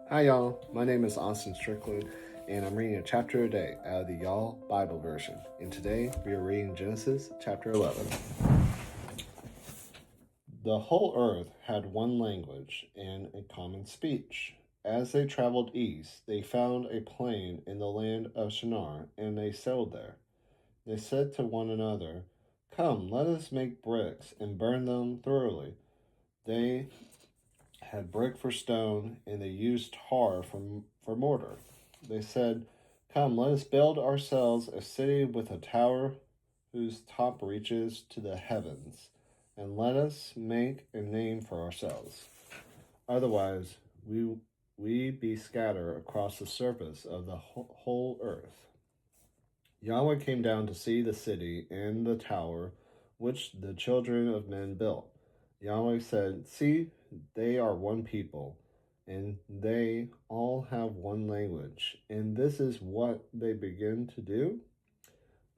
Hi, y'all. My name is Austin Strickland, and I'm reading a chapter a day out of the Y'all Bible version. And today we are reading Genesis chapter 11. The whole earth had one language and a common speech. As they traveled east, they found a plain in the land of Shinar, and they settled there. They said to one another, "Come, let us make bricks and burn them thoroughly." They had brick for stone, and they used tar for mortar. They said, "Come, let us build ourselves a city with a tower whose top reaches to the heavens, and let us make a name for ourselves. Otherwise, we be scattered across the surface of the whole earth." Yahweh came down to see the city and the tower which the children of men built. Yahweh said, "See, they are one people, and they all have one language, and this is what they begin to do.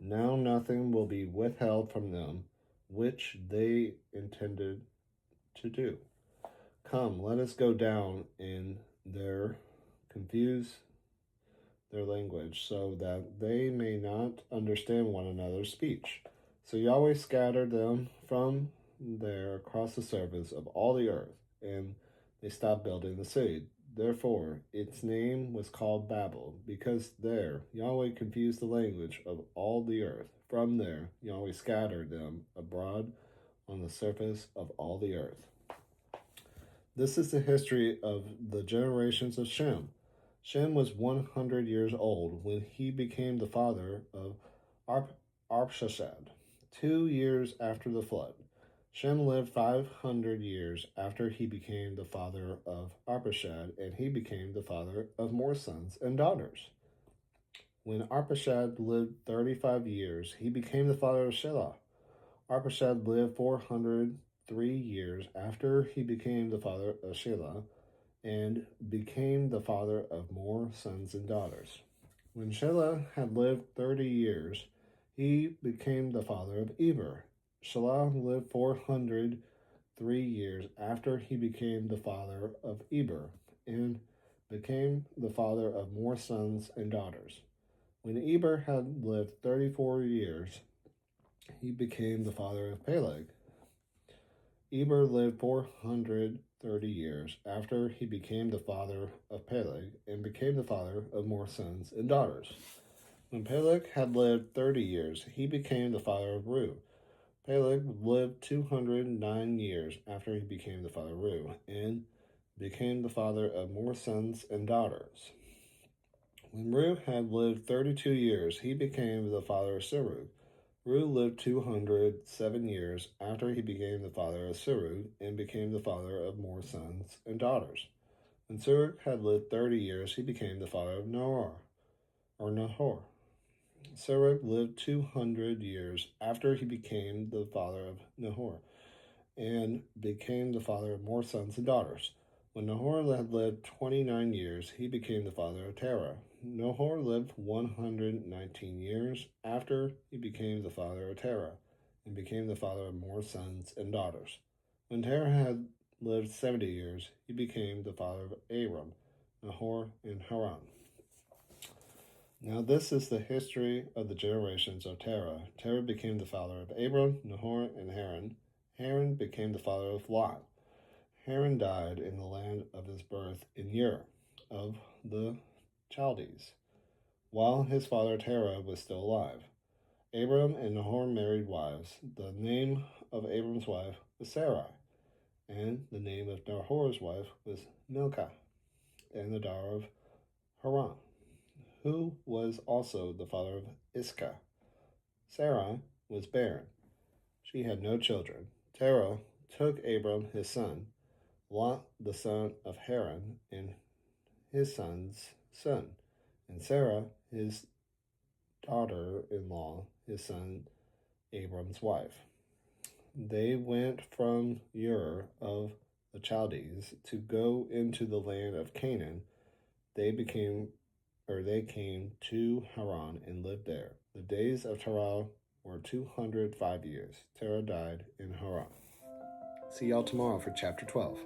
Now nothing will be withheld from them, which they intended to do. Come, let us go down in their confuse their language, so that they may not understand one another's speech." So Yahweh scattered them from there across the surface of all the earth, and they stopped building the city. Therefore, its name was called Babel, because there Yahweh confused the language of all the earth. From there, Yahweh scattered them abroad on the surface of all the earth. This is the history of the generations of Shem. Shem was 100 years old when he became the father of Arpachshad, 2 years after the flood. Shem lived 500 years after he became the father of Arpachshad, and he became the father of more sons and daughters. When Arpachshad lived 35 years, he became the father of Shelah. Arpachshad lived 403 years after he became the father of Shelah, and became the father of more sons and daughters. When Shelah had lived 30 years, he became the father of Eber. Shelah lived 403 years after he became the father of Eber, and became the father of more sons and daughters. When Eber had lived 34 years, he became the father of Peleg. Eber lived 430 years after he became the father of Peleg, and became the father of more sons and daughters. When Peleg had lived 30 years, he became the father of Reu. Peleg lived 209 years after he became the father of Reu, and became the father of more sons and daughters. When Reu had lived 32 years, he became the father of Serug. Reu lived 207 years after he became the father of Serug, and became the father of more sons and daughters. When Serug had lived 30 years, he became the father of Nahor. Serug lived 200 years after he became the father of Nahor, and became the father of more sons and daughters. When Nahor had lived 29 years, he became the father of Terah. Nahor lived 119 years after he became the father of Terah, and became the father of more sons and daughters. When Terah had lived 70 years, he became the father of Abram, Nahor, and Haran. Now this is the history of the generations of Terah. Terah became the father of Abram, Nahor, and Haran. Haran became the father of Lot. Haran died in the land of his birth in Ur of the Chaldees, while his father Terah was still alive. Abram and Nahor married wives. The name of Abram's wife was Sarai, and the name of Nahor's wife was Milcah, and the daughter of Haran, who was also the father of Iscah. Sarai was barren. She had no children. Terah took Abram his son, Lot the son of Haran, and his son's son, and Sarah his daughter-in-law, his son Abram's wife. They went from Ur of the Chaldees to go into the land of Canaan. They came to Haran and lived there. The days of Terah were 205 years. Terah died in Haran. See y'all tomorrow for chapter 12.